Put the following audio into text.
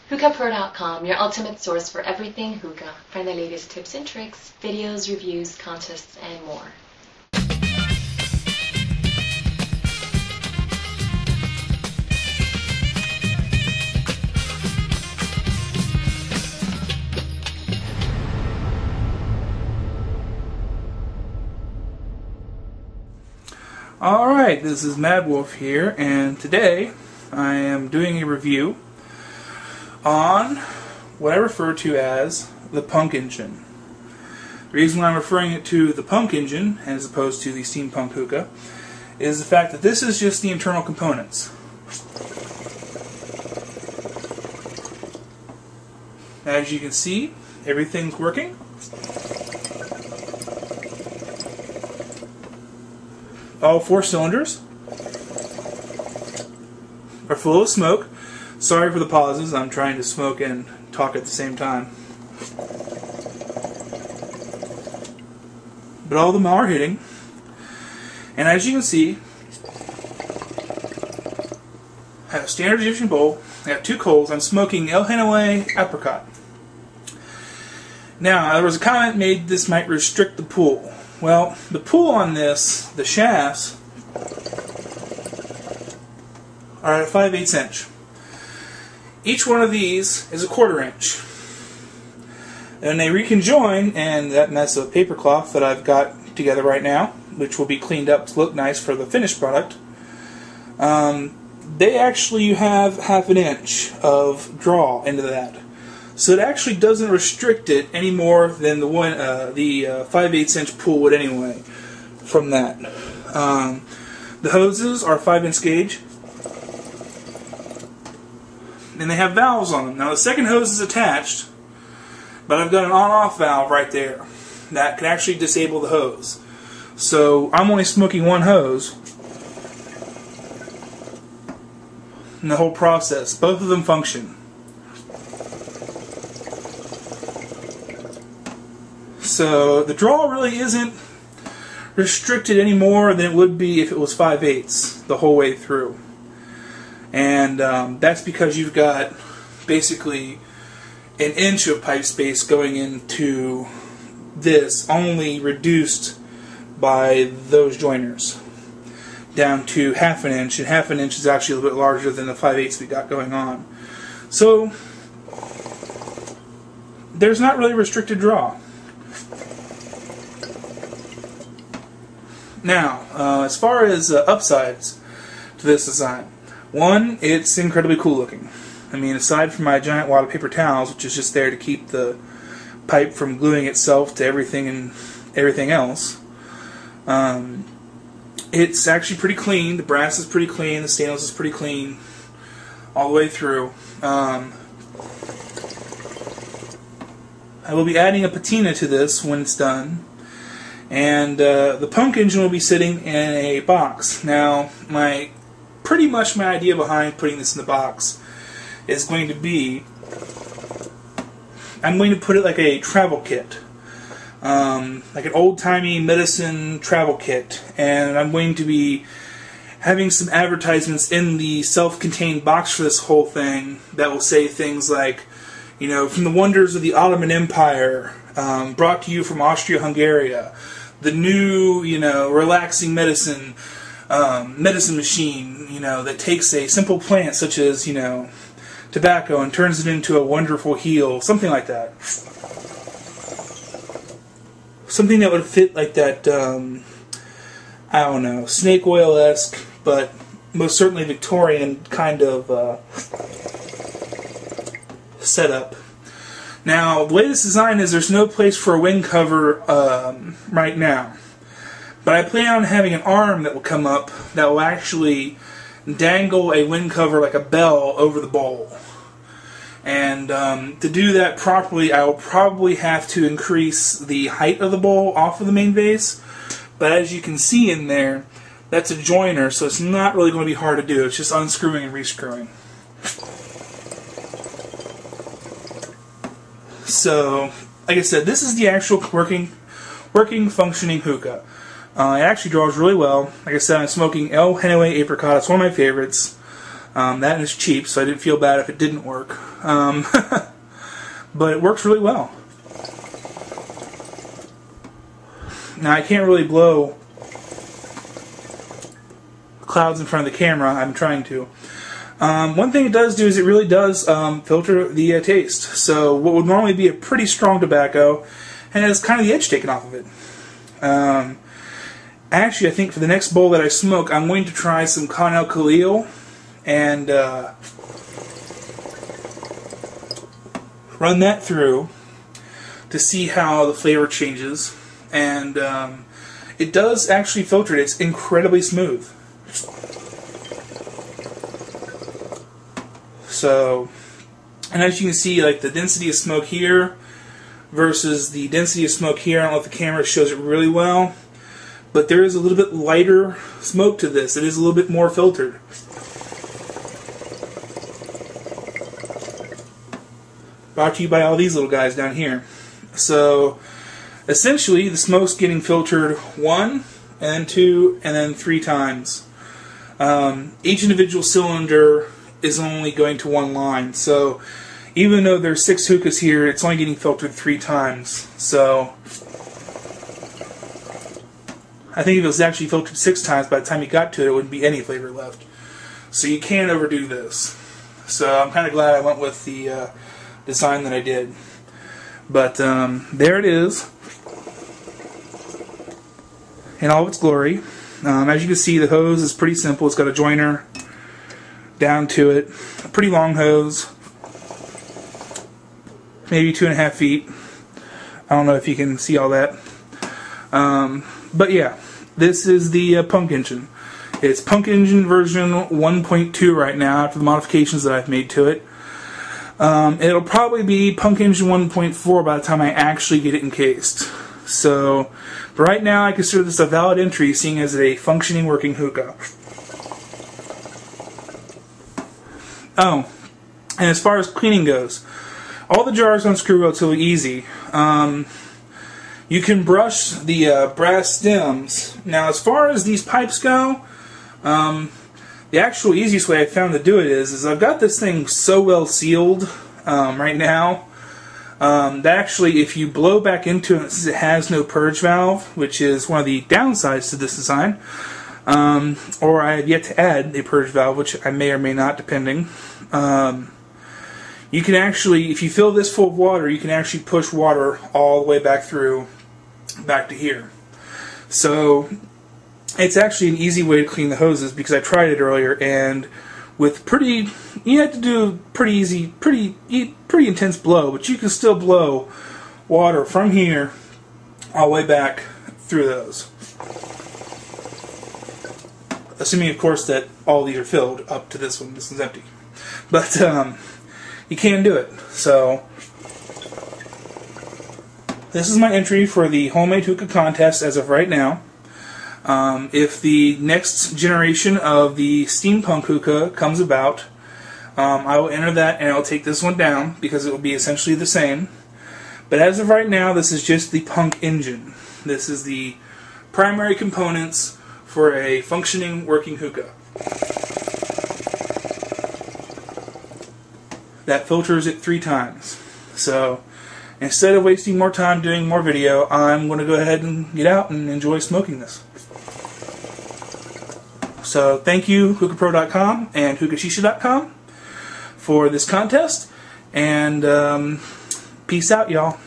hookah-pro.com, your ultimate source for everything hookah. Find the latest tips and tricks, videos, reviews, contests, and more. Alright, this is Madwolf here, and today I am doing a review on what I refer to as the PuNk engine. The reason why I'm referring to the PuNk engine as opposed to the Steampunk Hookah is the fact that this is just the internal components. As you can see, everything's working. All 4 cylinders are full of smoke. Sorry for the pauses, I'm trying to smoke and talk at the same time. But all of them are hitting. And as you can see, I have a standard Egyptian bowl, I have 2 coals, I'm smoking El Hanoi apricot. Now, there was a comment made this might restrict the pool. Well, the pool on this, the shafts, are at a 5/8 inch. Each one of these is a 1/4 inch. And they reconjoin, and that mess of paper cloth that I've got together right now, which will be cleaned up to look nice for the finished product, they actually have 1/2 inch of draw into that. So it actually doesn't restrict it any more than the 5/8 inch pool would anyway from that. The hoses are 5-inch gauge, and they have valves on them. Now the second hose is attached, but I've got an on-off valve right there that can actually disable the hose. So I'm only smoking 1 hose in the whole process. Both of them function. So the draw really isn't restricted any more than it would be if it was 5/8 the whole way through. And that's because you've got basically 1 inch of pipe space going into this, only reduced by those joiners down to 1/2 inch, and 1/2 inch is actually a little bit larger than the 5/8 we got going on. So there's not really restricted draw. Now, as far as upsides to this design, one, it's incredibly cool looking. I mean, aside from my giant wad of paper towels, which is just there to keep the pipe from gluing itself to everything and everything else, it's actually pretty clean. The brass is pretty clean, the stainless is pretty clean all the way through. I will be adding a patina to this when it's done. And the PuNk engine will be sitting in a box. Now, pretty much my idea behind putting this in the box is going to be, I'm going to put it like a travel kit, like an old-timey medicine travel kit, and I'm going to be having some advertisements in the self-contained box for this whole thing that will say things like, you know, from the wonders of the Ottoman Empire, brought to you from Austria-Hungary, the new, you know, relaxing medicine machine, you know, that takes a simple plant such as, you know, tobacco and turns it into a wonderful heal, something like that. Something that would fit like that, I don't know, snake oil-esque, but most certainly Victorian kind of setup. Now, the way this design is, there's no place for a wing cover right now. But I plan on having an arm that will come up that will actually dangle a wing cover like a bell over the bowl. And to do that properly, I will probably have to increase the height of the bowl off of the main vase. But as you can see in there, that's a joiner, so it's not really going to be hard to do. It's just unscrewing and rescrewing. So, like I said, this is the actual working, functioning hookah. It actually draws really well. Like I said, I'm smoking El Hanoi apricot. It's one of my favorites. That is cheap, so I didn't feel bad if it didn't work. but it works really well. Now I can't really blow clouds in front of the camera. I'm trying to. One thing it does do is it really does filter the taste. So what would normally be a pretty strong tobacco has kind of the edge taken off of it. Actually, I think for the next bowl that I smoke, I'm going to try some Connell Khalil and run that through to see how the flavor changes. And it does actually filter it. It's incredibly smooth. So, and as you can see, like the density of smoke here versus the density of smoke here, I don't know if the camera shows it really well, but there is a little bit lighter smoke to this. It is a little bit more filtered. Brought to you by all these little guys down here. So, essentially, the smoke's getting filtered 1, and then 2, and then 3 times. Each individual cylinder is only going to 1 line. So, even though there's 6 hookahs here, it's only getting filtered 3 times. So, I think if it was actually filtered 6 times, by the time you got to it, it wouldn't be any flavor left. So you can't overdo this. So I'm kind of glad I went with the design that I did. But there it is in all of its glory. As you can see, the hose is pretty simple. It's got a joiner down to it. A pretty long hose. Maybe 2.5 feet. I don't know if you can see all that. But yeah, this is the PuNk engine. It's PuNk engine version 1.2 right now after the modifications that I've made to it. It'll probably be PuNk engine 1.4 by the time I actually get it encased. So, for right now, I consider this a valid entry, seeing as a functioning working hookah. Oh, and as far as cleaning goes, all the jars unscrew relatively easy. You can brush the brass stems. Now, as far as these pipes go, the actual easiest way I found to do it is I've got this thing so well sealed right now that actually if you blow back into it, since it has no purge valve, which is one of the downsides to this design, or I have yet to add a purge valve, which I may or may not, depending. You can actually, if you fill this full of water, you can actually push water all the way back through, back to here. So it's actually an easy way to clean the hoses, because I tried it earlier, and with you have to do pretty easy, pretty intense blow, but you can still blow water from here all the way back through those. Assuming, of course, that all these are filled up to this one. This one's empty. But you can do it. So this is my entry for the homemade hookah contest as of right now. If the next generation of the Steampunk Hookah comes about, I will enter that, and I'll take this one down because it will be essentially the same. But as of right now, this is just the PuNk engine. This is the primary components for a functioning working hookah. That filters it 3 times. So instead of wasting more time doing more video, I'm going to go ahead and get out and enjoy smoking this. So thank you, hookahpro.com and hookah-shisha.com for this contest, and peace out, y'all.